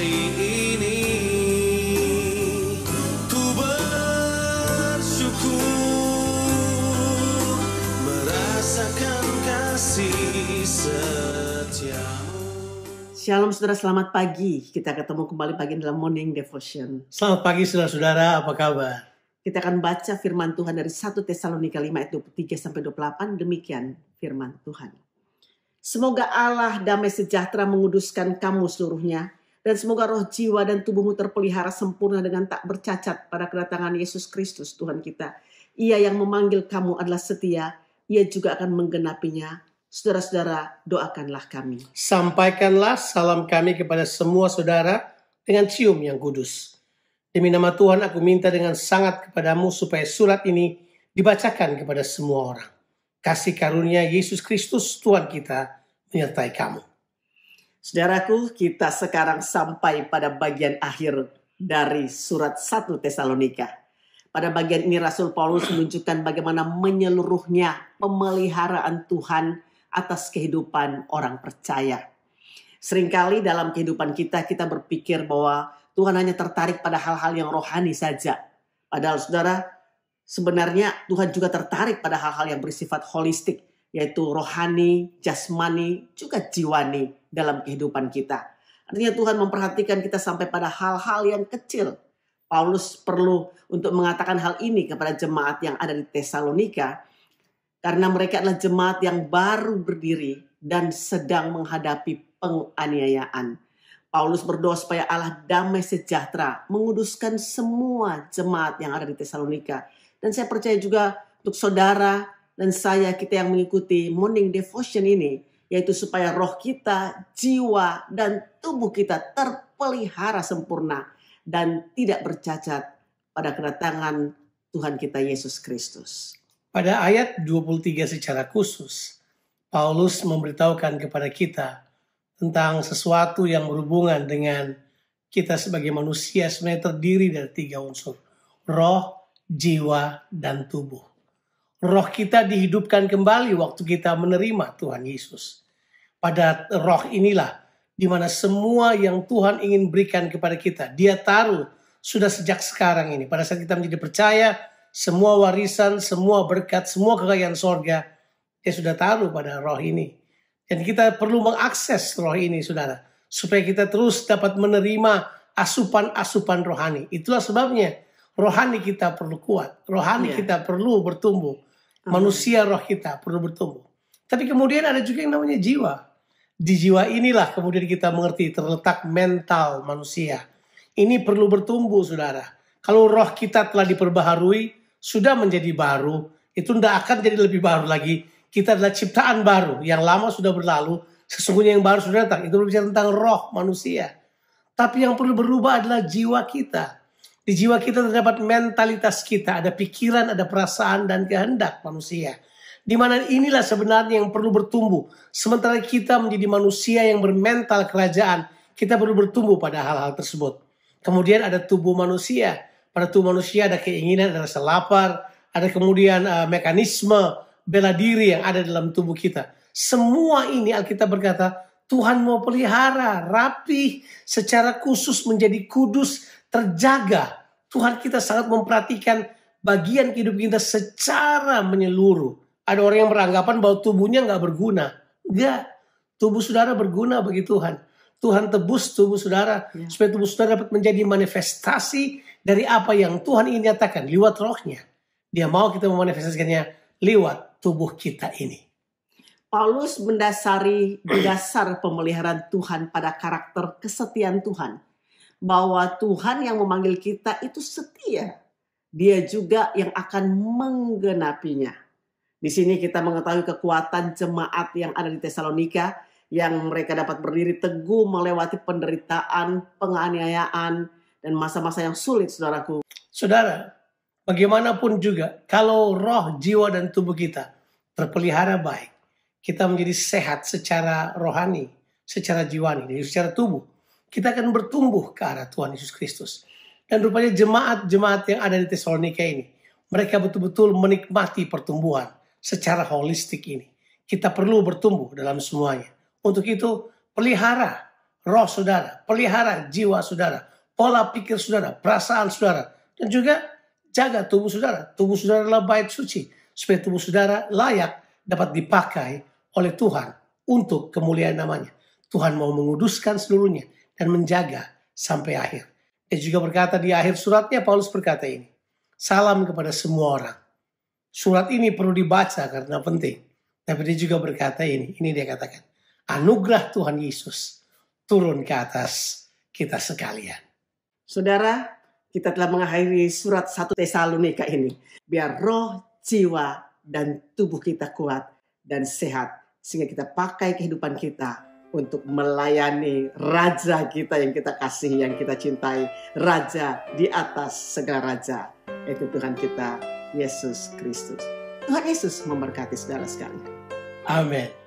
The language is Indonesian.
hari ini ku bersyukur merasakan kasih setiamu. Shalom saudara, selamat pagi. Kita ketemu kembali pagi dalam Morning Devotion. Selamat pagi saudara-saudara, apa kabar? Kita akan baca firman Tuhan dari 1 Tesalonika 5 ayat 23-28. Demikian firman Tuhan. Semoga Allah damai sejahtera menguduskan kamu seluruhnya. Dan semoga roh, jiwa, dan tubuhmu terpelihara sempurna dengan tak bercacat pada kedatangan Yesus Kristus Tuhan kita. Ia yang memanggil kamu adalah setia. Ia juga akan menggenapinya. Saudara-saudara, doakanlah kami. Sampaikanlah salam kami kepada semua saudara dengan cium yang kudus. Demi nama Tuhan aku minta dengan sangat kepadamu supaya surat ini dibacakan kepada semua orang. Kasih karunia Yesus Kristus Tuhan kita menyertai kamu. Saudaraku, kita sekarang sampai pada bagian akhir dari surat 1 Tesalonika. Pada bagian ini Rasul Paulus menunjukkan bagaimana menyeluruhnya pemeliharaan Tuhan atas kehidupan orang percaya. Seringkali dalam kehidupan kita berpikir bahwa Tuhan hanya tertarik pada hal-hal yang rohani saja. Padahal saudara, sebenarnya Tuhan juga tertarik pada hal-hal yang bersifat holistik, yaitu rohani, jasmani, juga jiwani dalam kehidupan kita. Artinya Tuhan memperhatikan kita sampai pada hal-hal yang kecil. Paulus perlu untuk mengatakan hal ini kepada jemaat yang ada di Tesalonika, karena mereka adalah jemaat yang baru berdiri dan sedang menghadapi penganiayaan. Paulus berdoa supaya Allah damai sejahtera menguduskan semua jemaat yang ada di Tesalonika. Dan saya percaya juga untuk saudara dan saya, kita yang mengikuti Morning Devotion ini, yaitu supaya roh kita, jiwa, dan tubuh kita terpelihara sempurna dan tidak bercacat pada kedatangan Tuhan kita Yesus Kristus. Pada ayat 23 secara khusus, Paulus memberitahukan kepada kita tentang sesuatu yang berhubungan dengan kita sebagai manusia sebenarnya terdiri dari 3 unsur. Roh, jiwa, dan tubuh. Roh kita dihidupkan kembali waktu kita menerima Tuhan Yesus. Pada roh inilah di mana semua yang Tuhan ingin berikan kepada kita, Dia taruh sudah sejak sekarang ini. Pada saat kita menjadi percaya, semua warisan, semua berkat, semua kekayaan sorga, Dia sudah taruh pada roh ini. Dan kita perlu mengakses roh ini, saudara, supaya kita terus dapat menerima asupan-asupan rohani. Itulah sebabnya rohani kita perlu kuat, rohani kita perlu bertumbuh, manusia roh kita perlu bertumbuh. Tapi kemudian ada juga yang namanya jiwa. Di jiwa inilah kemudian kita mengerti terletak mental manusia. Ini perlu bertumbuh, saudara. Kalau roh kita telah diperbaharui, sudah menjadi baru, itu tidak akan jadi lebih baru lagi. Kita adalah ciptaan baru, yang lama sudah berlalu, sesungguhnya yang baru sudah datang. Itu berbicara tentang roh manusia. Tapi yang perlu berubah adalah jiwa kita. Di jiwa kita terdapat mentalitas kita, ada pikiran, ada perasaan, dan kehendak manusia. Di mana inilah sebenarnya yang perlu bertumbuh. Sementara kita menjadi manusia yang bermental kerajaan, kita perlu bertumbuh pada hal-hal tersebut. Kemudian ada tubuh manusia. Pada tubuh manusia ada keinginan, ada rasa lapar, ada kemudian mekanisme bela diri yang ada dalam tubuh kita. Semua ini Alkitab berkata Tuhan mau pelihara, rapih, secara khusus menjadi kudus, terjaga. Tuhan kita sangat memperhatikan bagian kehidupan kita secara menyeluruh. Ada orang yang beranggapan bahwa tubuhnya nggak berguna. Enggak, tubuh saudara berguna bagi Tuhan. Tuhan tebus tubuh saudara supaya tubuh saudara dapat menjadi manifestasi dari apa yang Tuhan ingin nyatakan lewat rohnya. Dia mau kita memanifestasikannya lewat tubuh kita ini. Paulus mendasari dasar pemeliharaan Tuhan pada karakter kesetiaan Tuhan. Bahwa Tuhan yang memanggil kita itu setia. Dia juga yang akan menggenapinya. Di sini kita mengetahui kekuatan jemaat yang ada di Tesalonika, yang mereka dapat berdiri teguh melewati penderitaan, penganiayaan, dan masa-masa yang sulit, saudaraku. Saudara, bagaimanapun juga, kalau roh, jiwa, dan tubuh kita terpelihara baik, kita menjadi sehat secara rohani, secara jiwani, dan secara tubuh, kita akan bertumbuh ke arah Tuhan Yesus Kristus. Dan rupanya jemaat-jemaat yang ada di Tesalonika ini, mereka betul-betul menikmati pertumbuhan secara holistik ini. Kita perlu bertumbuh dalam semuanya. Untuk itu, pelihara roh saudara, pelihara jiwa saudara, pola pikir saudara, perasaan saudara, dan juga jaga tubuh saudara. Tubuh saudara adalah bait suci, supaya tubuh saudara layak dapat dipakai oleh Tuhan untuk kemuliaan namanya. Tuhan mau menguduskan seluruhnya dan menjaga sampai akhir. Dia juga berkata di akhir suratnya, Paulus berkata ini, salam kepada semua orang. Surat ini perlu dibaca karena penting. Tapi dia juga berkata ini dia katakan, anugerah Tuhan Yesus turun ke atas kita sekalian. Saudara, kita telah mengakhiri surat 1 Tesalonika ini. Biar roh, jiwa, dan tubuh kita kuat dan sehat. Sehingga kita pakai kehidupan kita untuk melayani Raja kita yang kita kasih, yang kita cintai. Raja di atas segala raja. Itu Tuhan kita, Yesus Kristus. Tuhan Yesus memberkati saudara sekalian. Amin.